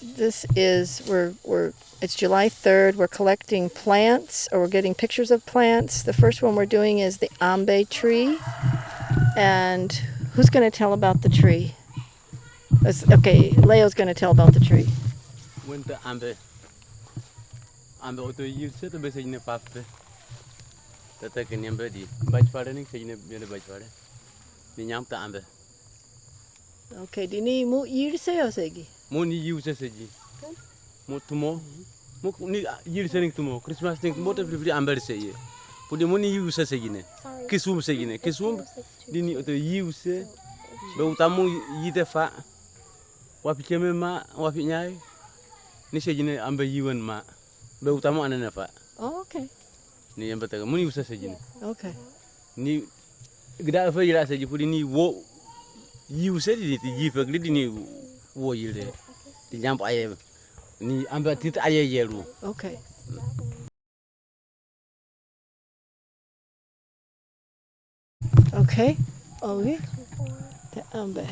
this is it's July 3rd. We're collecting plants, or we're getting pictures of plants. The first one we're doing is the Ambe tree. And who's going to tell about the tree? Okay, Leo's going to tell about the tree. Winter Ambe. Ambe auto use to be saying pape. That I can remember the bite pardoning saying a bite party. The yam to Ambe. Okay, dini mo year say segi. Money uses a G. More tomorrow. Year saying tomorrow. Christmas thing, motor free Amber say. Put the money uses again. Kisum saying, Kisum didn't auto use. But Tamu Yitefa. What became ma, what nyai? Nisha Amber you and ma. But Tamu and never. Oh, okay. Ni yang betul. Muni usah saja. Okay. Ni kita apa je lah saja. Pudi ni wo usah di jipa kali ni wo je le. Di jamp ayam. Ni ambil titik ayam je lu. Okay. Okay. Okay. The Ambe.